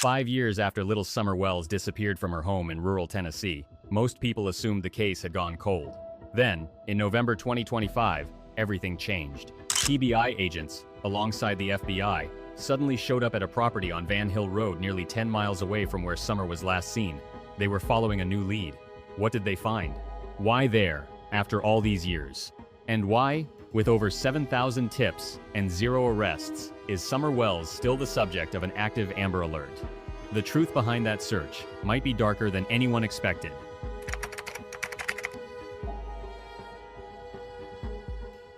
5 years after little Summer Wells disappeared from her home in rural Tennessee, most people assumed the case had gone cold. Then, in November 2025, everything changed. TBI agents, alongside the FBI, suddenly showed up at a property on Van Hill Road nearly 10 miles away from where Summer was last seen. They were following a new lead. What did they find? Why there, after all these years? And why, with over 7,000 tips and 0 arrests, is Summer Wells still the subject of an active Amber Alert? The truth behind that search might be darker than anyone expected.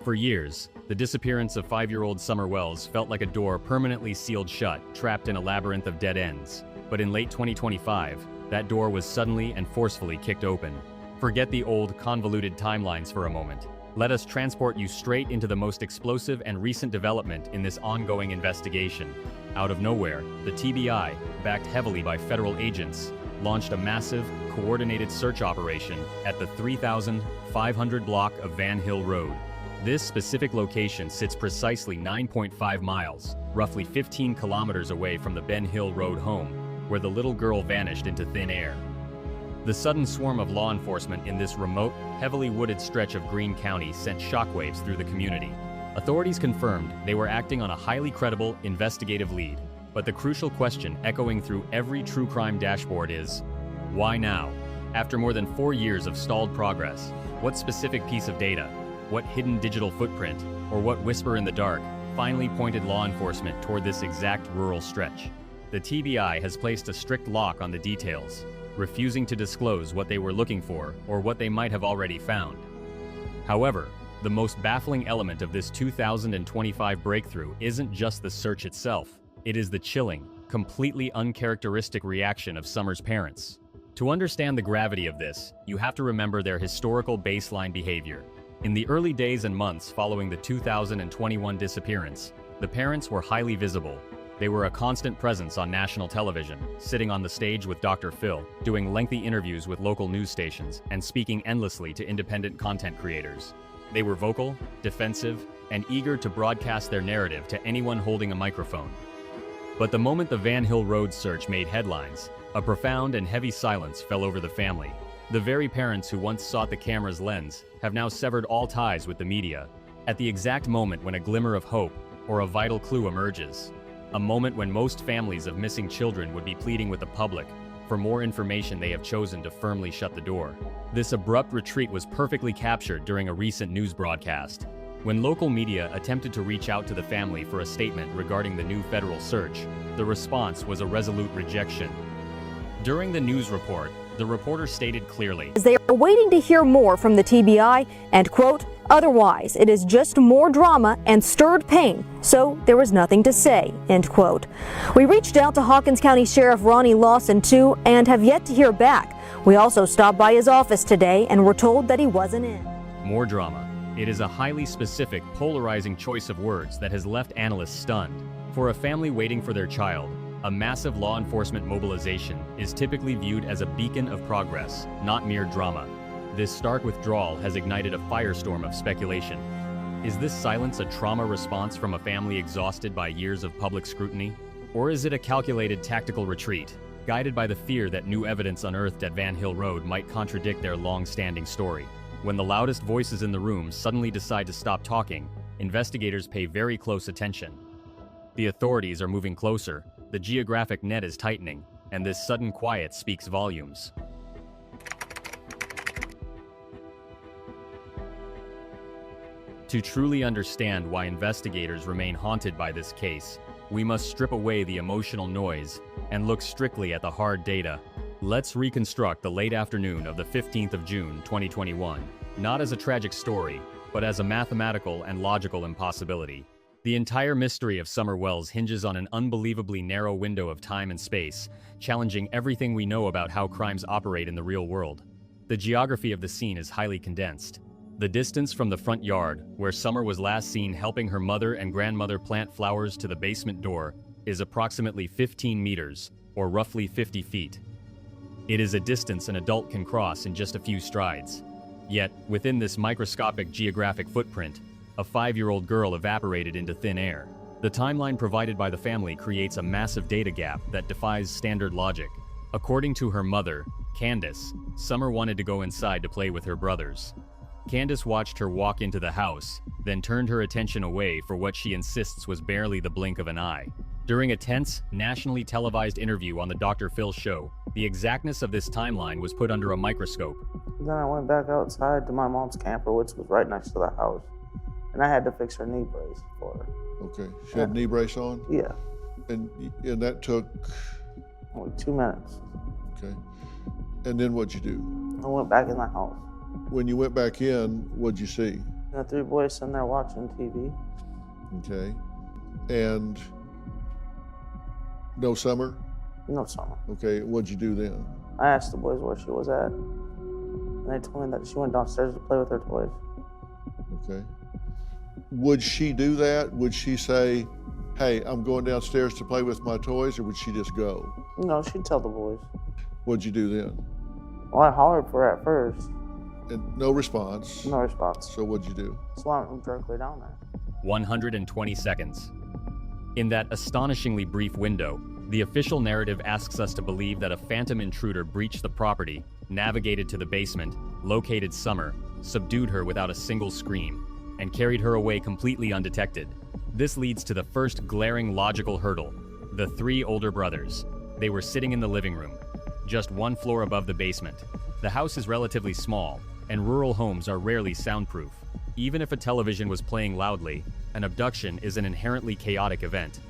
For years, the disappearance of 5-year-old Summer Wells felt like a door permanently sealed shut, trapped in a labyrinth of dead ends. But in late 2025, that door was suddenly and forcefully kicked open. Forget the old, convoluted timelines for a moment. Let us transport you straight into the most explosive and recent development in this ongoing investigation. Out of nowhere, the TBI, backed heavily by federal agents, launched a massive, coordinated search operation at the 3,500 block of Van Hill Road. This specific location sits precisely 9.5 miles, roughly 15 kilometers away from the Ben Hill Road home, where the little girl vanished into thin air. The sudden swarm of law enforcement in this remote, heavily wooded stretch of Greene County sent shockwaves through the community. Authorities confirmed they were acting on a highly credible, investigative lead. But the crucial question echoing through every true crime dashboard is, why now? After more than 4 years of stalled progress, what specific piece of data, what hidden digital footprint, or what whisper in the dark finally pointed law enforcement toward this exact rural stretch? The TBI has placed a strict lock on the details, refusing to disclose what they were looking for or what they might have already found. However, the most baffling element of this 2025 breakthrough isn't just the search itself. It is the chilling, completely uncharacteristic reaction of Summer's parents. To understand the gravity of this, you have to remember their historical baseline behavior. In the early days and months following the 2021 disappearance, the parents were highly visible. They were a constant presence on national television, sitting on the stage with Dr. Phil, doing lengthy interviews with local news stations, and speaking endlessly to independent content creators. They were vocal, defensive, and eager to broadcast their narrative to anyone holding a microphone. But the moment the Van Hill Road search made headlines, a profound and heavy silence fell over the family. The very parents who once sought the camera's lens have now severed all ties with the media. At the exact moment when a glimmer of hope or a vital clue emerges, a moment when most families of missing children would be pleading with the public for more information, they have chosen to firmly shut the door. This abrupt retreat was perfectly captured during a recent news broadcast. When local media attempted to reach out to the family for a statement regarding the new federal search, the response was a resolute rejection. During the news report, the reporter stated clearly, They are waiting to hear more from the TBI and, quote, otherwise, it is just more drama and stirred pain, so there was nothing to say, end quote. We reached out to Hawkins County Sheriff Ronnie Lawson, too, and have yet to hear back. We also stopped by his office today and were told that he wasn't in. more drama. It is a highly specific, polarizing choice of words that has left analysts stunned. For a family waiting for their child, a massive law enforcement mobilization is typically viewed as a beacon of progress, not mere drama. This stark withdrawal has ignited a firestorm of speculation. Is this silence a trauma response from a family exhausted by years of public scrutiny? Or is it a calculated tactical retreat, guided by the fear that new evidence unearthed at Van Hill Road might contradict their long-standing story? When the loudest voices in the room suddenly decide to stop talking, investigators pay very close attention. The authorities are moving closer, the geographic net is tightening, and this sudden quiet speaks volumes. To truly understand why investigators remain haunted by this case, we must strip away the emotional noise and look strictly at the hard data. Let's reconstruct the late afternoon of the 15th of June, 2021, not as a tragic story, but as a mathematical and logical impossibility. The entire mystery of Summer Wells hinges on an unbelievably narrow window of time and space, challenging everything we know about how crimes operate in the real world. The geography of the scene is highly condensed. The distance from the front yard, where Summer was last seen helping her mother and grandmother plant flowers, to the basement door, is approximately 15 meters, or roughly 50 feet. It is a distance an adult can cross in just a few strides. Yet, within this microscopic geographic footprint, a 5-year-old girl evaporated into thin air. The timeline provided by the family creates a massive data gap that defies standard logic. According to her mother, Candace, Summer wanted to go inside to play with her brothers. Candace watched her walk into the house, then turned her attention away for what she insists was barely the blink of an eye. During a tense, nationally televised interview on the Dr. Phil show, the exactness of this timeline was put under a microscope. Then I went back outside to my mom's camper, which was right next to the house, and I had to fix her knee brace for her. Okay, she had a knee brace on? Yeah. And that took? Only 2 minutes. Okay. And then what'd you do? I went back in the house. When you went back in, what'd you see? And the 3 boys sitting there watching TV. Okay. And no Summer? No Summer. Okay, what'd you do then? I asked the boys where she was at, and they told me that she went downstairs to play with her toys. Okay. Would she do that? Would she say, hey, I'm going downstairs to play with my toys, or would she just go? No, she'd tell the boys. What'd you do then? Well, I hollered for her at first. And no response? No response. So what'd you do? So I went directly down there. 120 seconds. In that astonishingly brief window, the official narrative asks us to believe that a phantom intruder breached the property, navigated to the basement, located Summer, subdued her without a single scream, and carried her away completely undetected. This leads to the first glaring logical hurdle: the 3 older brothers. They were sitting in the living room, just 1 floor above the basement. The house is relatively small, and rural homes are rarely soundproof. Even if a television was playing loudly, an abduction is an inherently chaotic event.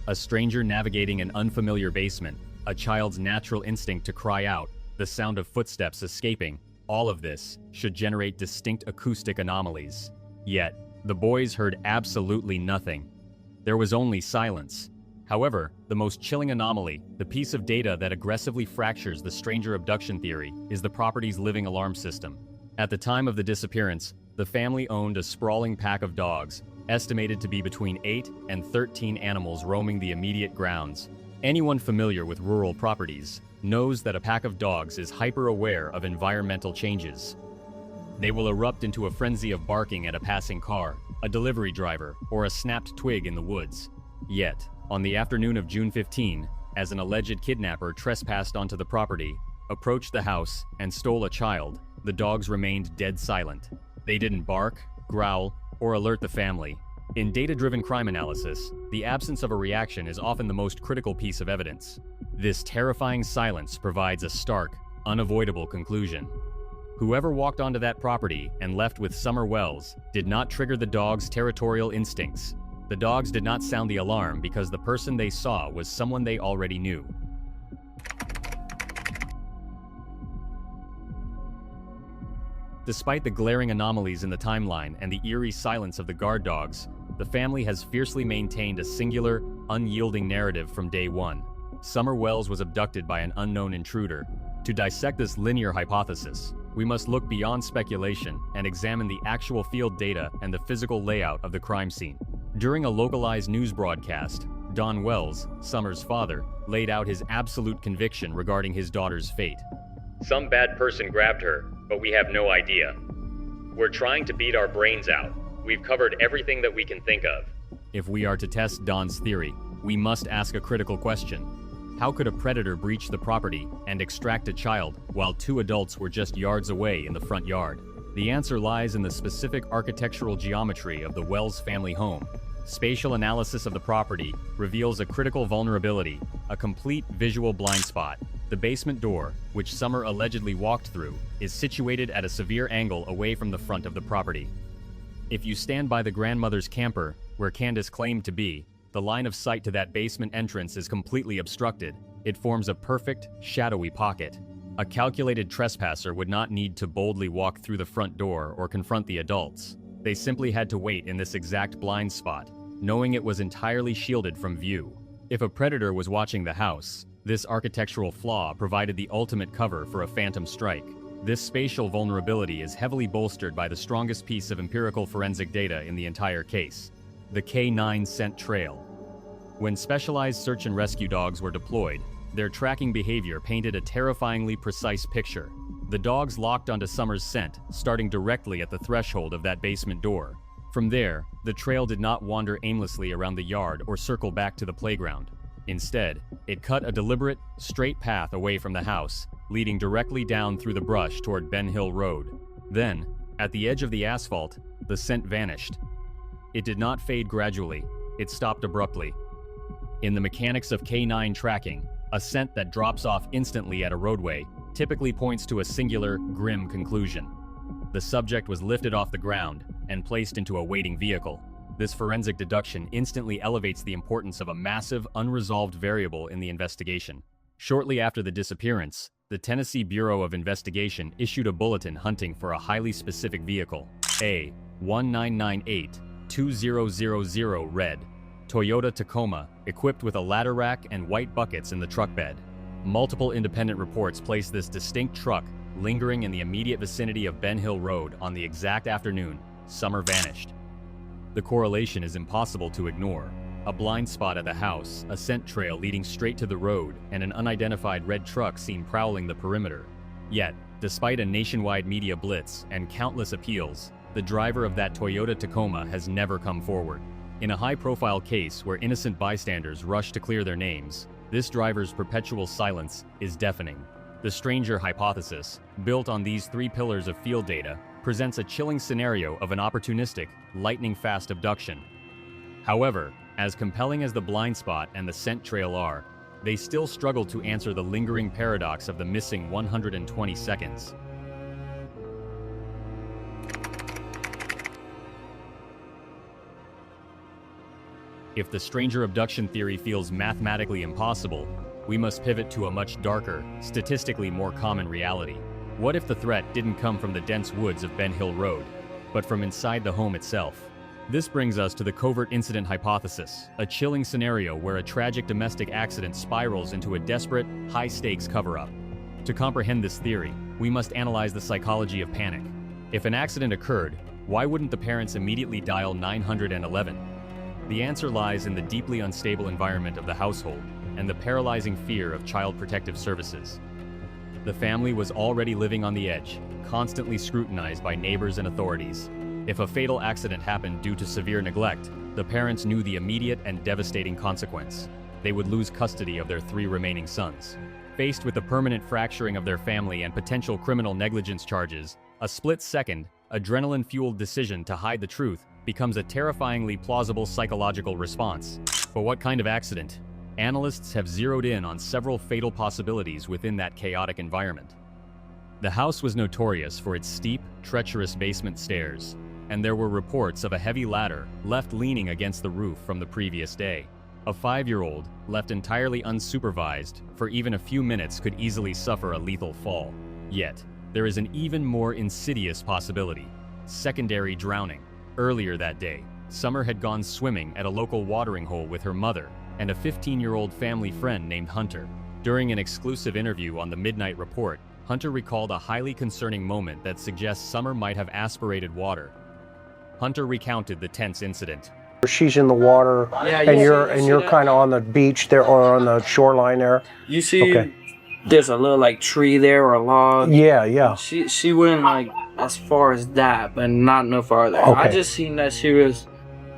A stranger navigating an unfamiliar basement, a child's natural instinct to cry out, the sound of footsteps escaping, all of this should generate distinct acoustic anomalies. Yet, the boys heard absolutely nothing. There was only silence. However, the most chilling anomaly, the piece of data that aggressively fractures the stranger abduction theory, is the property's living alarm system. At the time of the disappearance, the family owned a sprawling pack of dogs, estimated to be between 8 and 13 animals roaming the immediate grounds. Anyone familiar with rural properties knows that a pack of dogs is hyper-aware of environmental changes. They will erupt into a frenzy of barking at a passing car, a delivery driver, or a snapped twig in the woods. Yet, on the afternoon of June 15, as an alleged kidnapper trespassed onto the property, approached the house, and stole a child, the dogs remained dead silent. They didn't bark, growl, or alert the family. In data-driven crime analysis, the absence of a reaction is often the most critical piece of evidence. This terrifying silence provides a stark, unavoidable conclusion. Whoever walked onto that property and left with Summer Wells did not trigger the dogs' territorial instincts. The dogs did not sound the alarm because the person they saw was someone they already knew. Despite the glaring anomalies in the timeline and the eerie silence of the guard dogs, the family has fiercely maintained a singular, unyielding narrative from day one. Summer Wells was abducted by an unknown intruder. To dissect this linear hypothesis, we must look beyond speculation and examine the actual field data and the physical layout of the crime scene. During a localized news broadcast, Don Wells, Summer's father, laid out his absolute conviction regarding his daughter's fate. "Some bad person grabbed her, but we have no idea. We're trying to beat our brains out. We've covered everything that we can think of." If we are to test Don's theory, we must ask a critical question. How could a predator breach the property and extract a child while 2 adults were just yards away in the front yard? The answer lies in the specific architectural geometry of the Wells family home. Spatial analysis of the property reveals a critical vulnerability, a complete visual blind spot. The basement door, which Summer allegedly walked through, is situated at a severe angle away from the front of the property. If you stand by the grandmother's camper, where Candace claimed to be, the line of sight to that basement entrance is completely obstructed. It forms a perfect, shadowy pocket. A calculated trespasser would not need to boldly walk through the front door or confront the adults. They simply had to wait in this exact blind spot, knowing it was entirely shielded from view. If a predator was watching the house, this architectural flaw provided the ultimate cover for a phantom strike. This spatial vulnerability is heavily bolstered by the strongest piece of empirical forensic data in the entire case: the K9 scent trail. When specialized search and rescue dogs were deployed, their tracking behavior painted a terrifyingly precise picture. The dogs locked onto Summer's scent, starting directly at the threshold of that basement door. From there, the trail did not wander aimlessly around the yard or circle back to the playground. Instead, it cut a deliberate, straight path away from the house, leading directly down through the brush toward Ben Hill Road. Then, at the edge of the asphalt, the scent vanished. It did not fade gradually, it stopped abruptly. In the mechanics of K9 tracking, a scent that drops off instantly at a roadway typically points to a singular, grim conclusion. The subject was lifted off the ground and placed into a waiting vehicle. This forensic deduction instantly elevates the importance of a massive, unresolved variable in the investigation. Shortly after the disappearance, the Tennessee Bureau of Investigation issued a bulletin hunting for a highly specific vehicle, A1998-2000 red Toyota Tacoma, equipped with a ladder rack and white buckets in the truck bed. Multiple independent reports place this distinct truck lingering in the immediate vicinity of Ben Hill Road on the exact afternoon Summer vanished. The correlation is impossible to ignore. A blind spot at the house, a scent trail leading straight to the road, and an unidentified red truck seen prowling the perimeter. Yet, despite a nationwide media blitz and countless appeals, the driver of that Toyota Tacoma has never come forward. In a high-profile case where innocent bystanders rush to clear their names, this driver's perpetual silence is deafening. The stranger hypothesis, built on these three pillars of field data, presents a chilling scenario of an opportunistic, lightning-fast abduction. However, as compelling as the blind spot and the scent trail are, they still struggle to answer the lingering paradox of the missing 120 seconds. If the stranger abduction theory feels mathematically impossible, we must pivot to a much darker, statistically more common reality. What if the threat didn't come from the dense woods of Ben Hill Road, but from inside the home itself? This brings us to the covert incident hypothesis, a chilling scenario where a tragic domestic accident spirals into a desperate, high-stakes cover-up. To comprehend this theory, we must analyze the psychology of panic. If an accident occurred, why wouldn't the parents immediately dial 911? The answer lies in the deeply unstable environment of the household and the paralyzing fear of Child Protective Services. The family was already living on the edge, constantly scrutinized by neighbors and authorities. If a fatal accident happened due to severe neglect, the parents knew the immediate and devastating consequence. They would lose custody of their 3 remaining sons. Faced with the permanent fracturing of their family and potential criminal negligence charges, a split-second, adrenaline-fueled decision to hide the truth becomes a terrifyingly plausible psychological response. But what kind of accident? Analysts have zeroed in on several fatal possibilities within that chaotic environment. The house was notorious for its steep, treacherous basement stairs, and there were reports of a heavy ladder left leaning against the roof from the previous day. A 5-year-old, left entirely unsupervised for even a few minutes, could easily suffer a lethal fall. Yet, there is an even more insidious possibility: secondary drowning. Earlier that day, Summer had gone swimming at a local watering hole with her mother and a 15-year-old family friend named Hunter. During an exclusive interview on the Midnight Report, Hunter recalled a highly concerning moment that suggests Summer might have aspirated water. Hunter recounted the tense incident. She's in the water, and you're kind of on the beach there, or on the shoreline there. You see, there's a little like tree there or a log. Yeah. She went like as far as that, but not no farther. Okay. I just seen that she was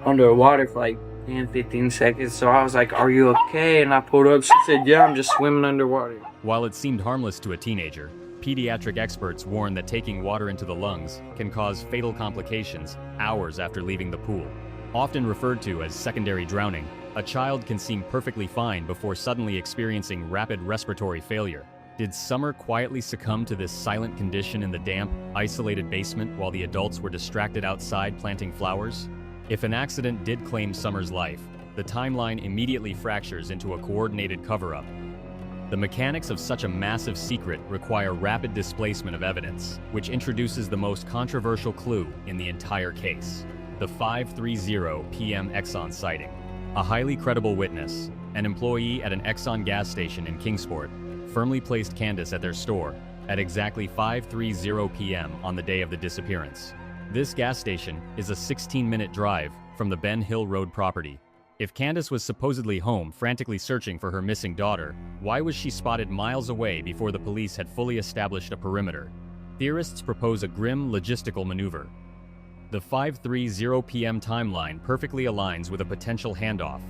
underwater for like 10, 15 seconds. So I was like, "Are you okay?" And I pulled up. She said, "Yeah, I'm just swimming underwater." While it seemed harmless to a teenager, pediatric experts warn that taking water into the lungs can cause fatal complications hours after leaving the pool. Often referred to as secondary drowning, a child can seem perfectly fine before suddenly experiencing rapid respiratory failure. Did Summer quietly succumb to this silent condition in the damp, isolated basement while the adults were distracted outside planting flowers? If an accident did claim Summer's life, the timeline immediately fractures into a coordinated cover-up. The mechanics of such a massive secret require rapid displacement of evidence, which introduces the most controversial clue in the entire case: the 5:30 p.m. Exxon sighting. A highly credible witness, an employee at an Exxon gas station in Kingsport, firmly placed Candace at their store at exactly 5:30 p.m. on the day of the disappearance. This gas station is a 16-minute drive from the Ben Hill Road property. If Candace was supposedly home frantically searching for her missing daughter, why was she spotted miles away before the police had fully established a perimeter? Theorists propose a grim logistical maneuver. The 5:30 p.m. timeline perfectly aligns with a potential handoff.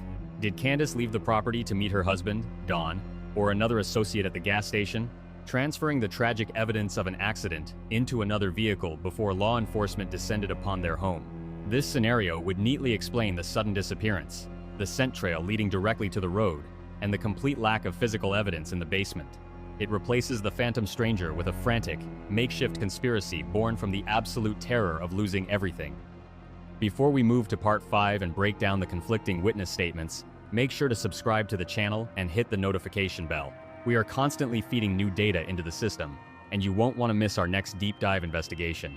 Did Candace leave the property to meet her husband, Don, or another associate at the gas station, transferring the tragic evidence of an accident into another vehicle before law enforcement descended upon their home? This scenario would neatly explain the sudden disappearance, the scent trail leading directly to the road, and the complete lack of physical evidence in the basement. It replaces the phantom stranger with a frantic, makeshift conspiracy born from the absolute terror of losing everything. Before we move to part 5 and break down the conflicting witness statements, make sure to subscribe to the channel and hit the notification bell. We are constantly feeding new data into the system, and you won't want to miss our next deep dive investigation.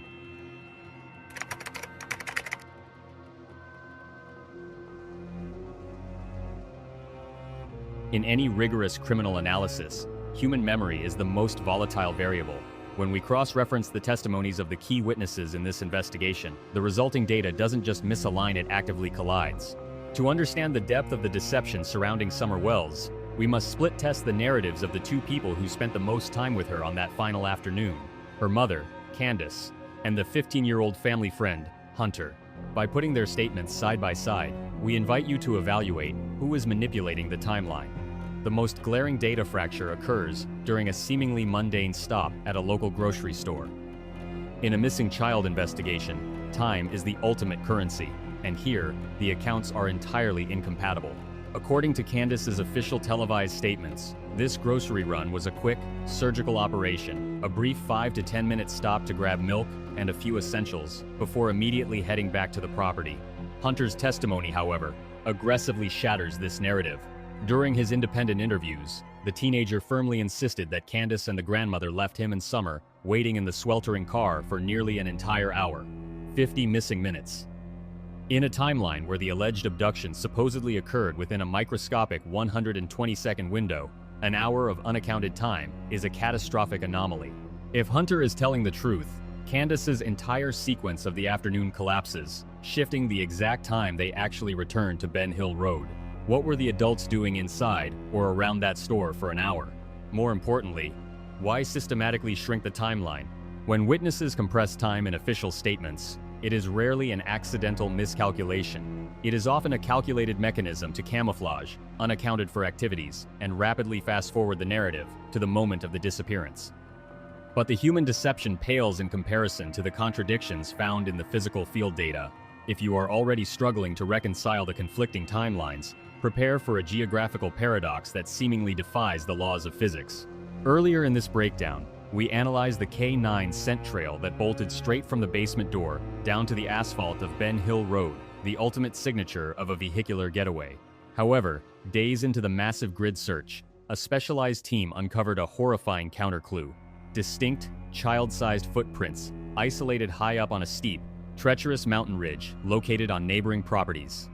In any rigorous criminal analysis, human memory is the most volatile variable. When we cross-reference the testimonies of the key witnesses in this investigation, the resulting data doesn't just misalign, it actively collides. To understand the depth of the deception surrounding Summer Wells, we must split-test the narratives of the two people who spent the most time with her on that final afternoon: her mother, Candace, and the 15-year-old family friend, Hunter. By putting their statements side by side, we invite you to evaluate who is manipulating the timeline. The most glaring data fracture occurs during a seemingly mundane stop at a local grocery store. In a missing child investigation, time is the ultimate currency, and here, the accounts are entirely incompatible. According to Candace's official televised statements, this grocery run was a quick, surgical operation, a brief 5 to 10 minute stop to grab milk and a few essentials, before immediately heading back to the property. Hunter's testimony, however, aggressively shatters this narrative. During his independent interviews, the teenager firmly insisted that Candace and the grandmother left him and Summer waiting in the sweltering car for nearly an entire hour, 50 missing minutes. In a timeline where the alleged abduction supposedly occurred within a microscopic 120-second window, an hour of unaccounted time is a catastrophic anomaly. If Hunter is telling the truth, Candace's entire sequence of the afternoon collapses, shifting the exact time they actually returned to Ben Hill Road. What were the adults doing inside or around that store for an hour? More importantly, why systematically shrink the timeline? When witnesses compress time in official statements, it is rarely an accidental miscalculation. It is often a calculated mechanism to camouflage unaccounted for activities and rapidly fast-forward the narrative to the moment of the disappearance. But the human deception pales in comparison to the contradictions found in the physical field data. If you are already struggling to reconcile the conflicting timelines, prepare for a geographical paradox that seemingly defies the laws of physics. Earlier in this breakdown, we analyzed the K9 scent trail that bolted straight from the basement door down to the asphalt of Ben Hill Road, the ultimate signature of a vehicular getaway. However, days into the massive grid search, a specialized team uncovered a horrifying counterclue: distinct, child-sized footprints, isolated high up on a steep, treacherous mountain ridge located on neighboring properties.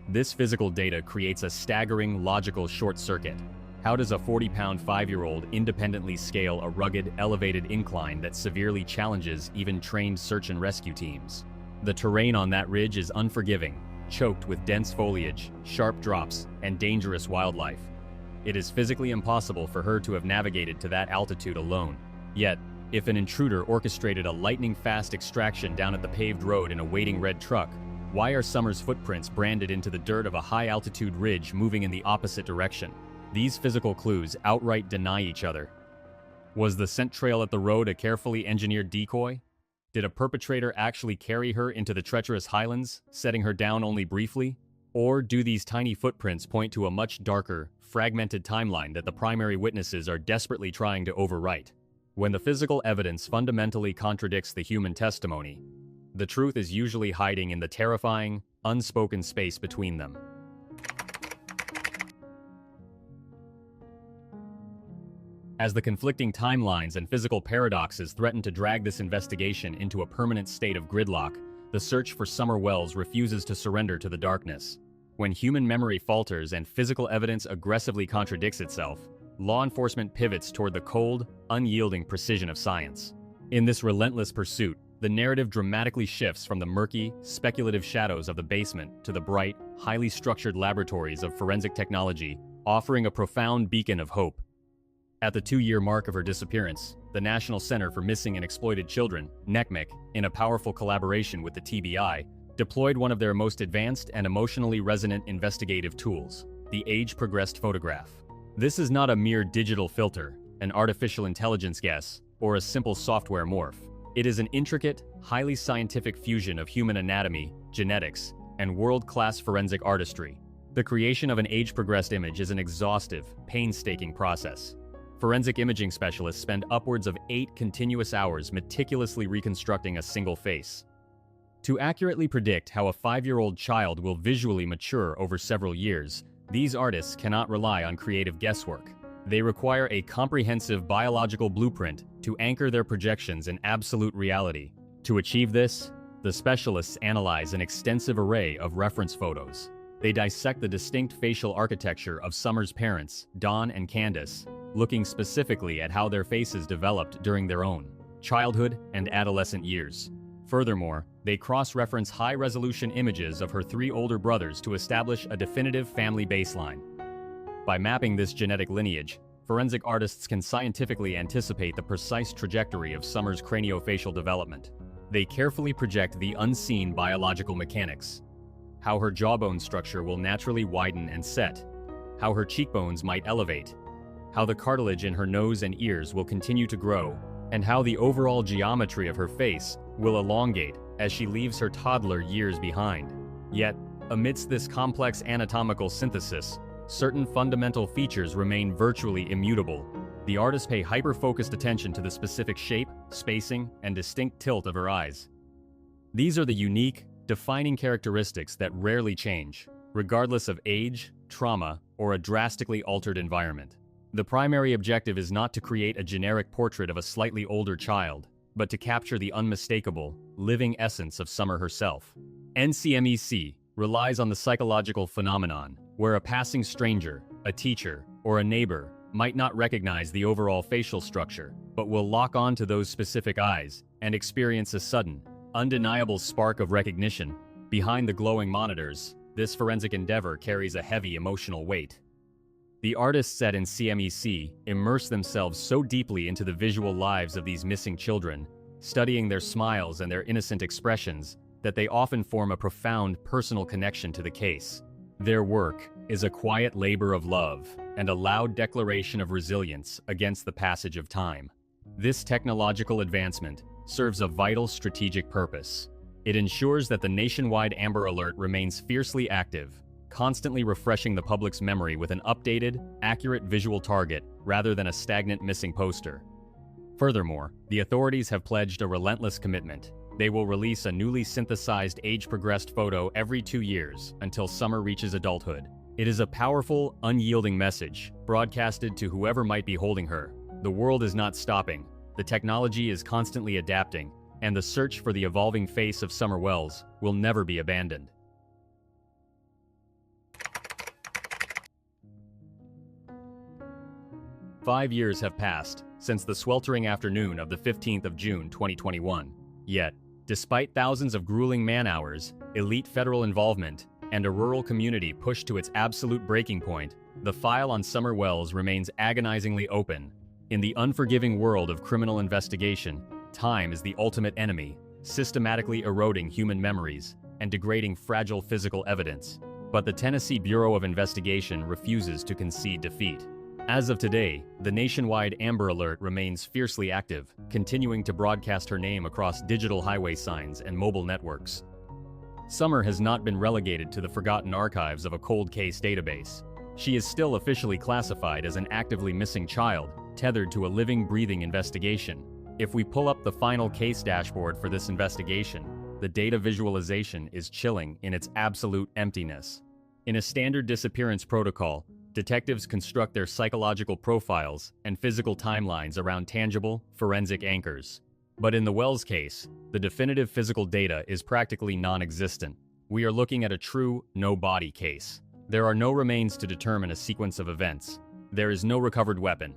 This physical data creates a staggering logical short circuit. How does a 40-pound 5-year-old independently scale a rugged, elevated incline that severely challenges even trained search and rescue teams? The terrain on that ridge is unforgiving, choked with dense foliage, sharp drops, and dangerous wildlife. It is physically impossible for her to have navigated to that altitude alone. Yet, if an intruder orchestrated a lightning-fast extraction down at the paved road in a waiting red truck, why are Summer's footprints branded into the dirt of a high-altitude ridge moving in the opposite direction? These physical clues outright deny each other. Was the scent trail at the road a carefully engineered decoy? Did a perpetrator actually carry her into the treacherous highlands, setting her down only briefly? Or do these tiny footprints point to a much darker, fragmented timeline that the primary witnesses are desperately trying to overwrite? When the physical evidence fundamentally contradicts the human testimony, the truth is usually hiding in the terrifying, unspoken space between them. As the conflicting timelines and physical paradoxes threaten to drag this investigation into a permanent state of gridlock, the search for Summer Wells refuses to surrender to the darkness. When human memory falters and physical evidence aggressively contradicts itself, law enforcement pivots toward the cold, unyielding precision of science. In this relentless pursuit, the narrative dramatically shifts from the murky, speculative shadows of the basement to the bright, highly structured laboratories of forensic technology, offering a profound beacon of hope. At the 2-year mark of her disappearance, the National Center for Missing and Exploited Children, NCMEC, in a powerful collaboration with the TBI, deployed one of their most advanced and emotionally resonant investigative tools, the age-progressed photograph. This is not a mere digital filter, an artificial intelligence guess, or a simple software morph. It is an intricate, highly scientific fusion of human anatomy, genetics, and world-class forensic artistry. The creation of an age-progressed image is an exhaustive, painstaking process. Forensic imaging specialists spend upwards of 8 continuous hours meticulously reconstructing a single face. To accurately predict how a 5-year-old child will visually mature over several years, these artists cannot rely on creative guesswork. They require a comprehensive biological blueprint to anchor their projections in absolute reality. To achieve this, the specialists analyze an extensive array of reference photos. They dissect the distinct facial architecture of Summer's parents, Dawn and Candace, looking specifically at how their faces developed during their own childhood and adolescent years. Furthermore, they cross-reference high-resolution images of her 3 older brothers to establish a definitive family baseline. By mapping this genetic lineage, forensic artists can scientifically anticipate the precise trajectory of Summer's craniofacial development. They carefully project the unseen biological mechanics, how her jawbone structure will naturally widen and set, how her cheekbones might elevate, how the cartilage in her nose and ears will continue to grow, and how the overall geometry of her face will elongate as she leaves her toddler years behind. Yet, amidst this complex anatomical synthesis, certain fundamental features remain virtually immutable. The artists pay hyper-focused attention to the specific shape, spacing, and distinct tilt of her eyes. These are the unique, defining characteristics that rarely change, regardless of age, trauma, or a drastically altered environment. The primary objective is not to create a generic portrait of a slightly older child, but to capture the unmistakable, living essence of Summer herself. NCMEC relies on the psychological phenomenon where a passing stranger, a teacher, or a neighbor might not recognize the overall facial structure, but will lock on to those specific eyes and experience a sudden, undeniable spark of recognition. Behind the glowing monitors, this forensic endeavor carries a heavy emotional weight. The artists at NCMEC immerse themselves so deeply into the visual lives of these missing children, studying their smiles and their innocent expressions, that they often form a profound personal connection to the case. Their work is a quiet labor of love and a loud declaration of resilience against the passage of time. This technological advancement serves a vital strategic purpose. It ensures that the nationwide Amber Alert remains fiercely active, constantly refreshing the public's memory with an updated, accurate visual target rather than a stagnant missing poster. Furthermore, the authorities have pledged a relentless commitment. They will release a newly synthesized age-progressed photo every 2 years until Summer reaches adulthood. It is a powerful, unyielding message, broadcasted to whoever might be holding her. The world is not stopping, the technology is constantly adapting, and the search for the evolving face of Summer Wells will never be abandoned. Five years have passed since the sweltering afternoon of the 15th of June 2021. Yet, despite thousands of grueling man-hours, elite federal involvement, and a rural community pushed to its absolute breaking point, the file on Summer Wells remains agonizingly open. In the unforgiving world of criminal investigation, time is the ultimate enemy, systematically eroding human memories and degrading fragile physical evidence. But the Tennessee Bureau of Investigation refuses to concede defeat. As of today, the nationwide Amber Alert remains fiercely active, continuing to broadcast her name across digital highway signs and mobile networks. Summer has not been relegated to the forgotten archives of a cold case database. She is still officially classified as an actively missing child, tethered to a living, breathing investigation. If we pull up the final case dashboard for this investigation, the data visualization is chilling in its absolute emptiness. In a standard disappearance protocol, detectives construct their psychological profiles and physical timelines around tangible, forensic anchors. But in the Wells case, the definitive physical data is practically non-existent. We are looking at a true no-body case. There are no remains to determine a sequence of events. There is no recovered weapon.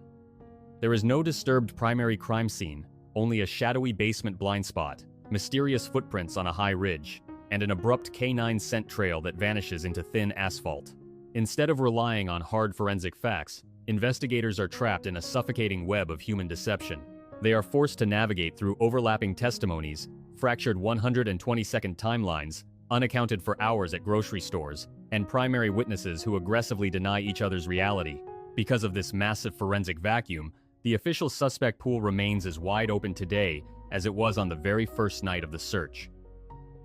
There is no disturbed primary crime scene, only a shadowy basement blind spot, mysterious footprints on a high ridge, and an abrupt canine scent trail that vanishes into thin asphalt. Instead of relying on hard forensic facts, investigators are trapped in a suffocating web of human deception. They are forced to navigate through overlapping testimonies, fractured 120-second timelines, unaccounted for hours at grocery stores, and primary witnesses who aggressively deny each other's reality. Because of this massive forensic vacuum, the official suspect pool remains as wide open today as it was on the very first night of the search.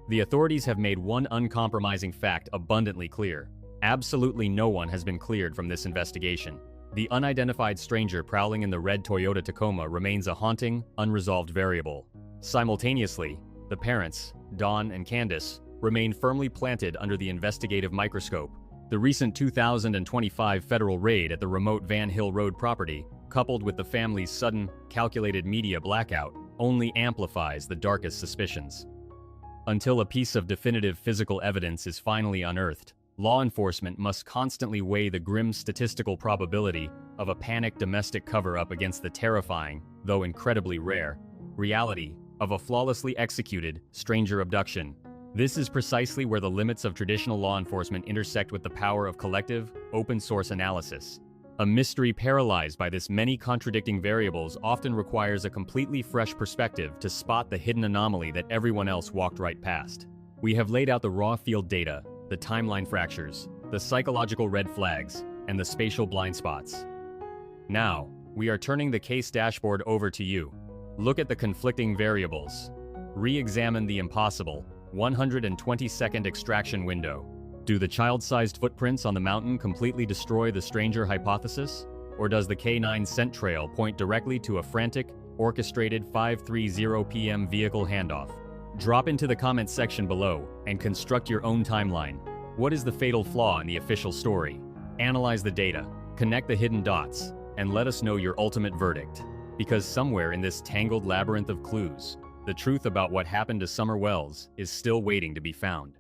The authorities have made one uncompromising fact abundantly clear. Absolutely no one has been cleared from this investigation. The unidentified stranger prowling in the red Toyota Tacoma remains a haunting, unresolved variable. Simultaneously, the parents, Dawn and Candace, remain firmly planted under the investigative microscope. The recent 2025 federal raid at the remote Van Hill Road property, coupled with the family's sudden, calculated media blackout, only amplifies the darkest suspicions. Until a piece of definitive physical evidence is finally unearthed, law enforcement must constantly weigh the grim statistical probability of a panicked domestic cover-up against the terrifying, though incredibly rare, reality of a flawlessly executed stranger abduction. This is precisely where the limits of traditional law enforcement intersect with the power of collective, open-source analysis. A mystery paralyzed by this many contradicting variables often requires a completely fresh perspective to spot the hidden anomaly that everyone else walked right past. We have laid out the raw field data, the timeline fractures, the psychological red flags, and the spatial blind spots. Now, we are turning the case dashboard over to you. Look at the conflicting variables. Re-examine the impossible 120-second extraction window. Do the child-sized footprints on the mountain completely destroy the stranger hypothesis? Or does the K9 scent trail point directly to a frantic, orchestrated 5:30 p.m. vehicle handoff? Drop into the comments section below and construct your own timeline. What is the fatal flaw in the official story? Analyze the data, connect the hidden dots, and let us know your ultimate verdict. Because somewhere in this tangled labyrinth of clues, the truth about what happened to Summer Wells is still waiting to be found.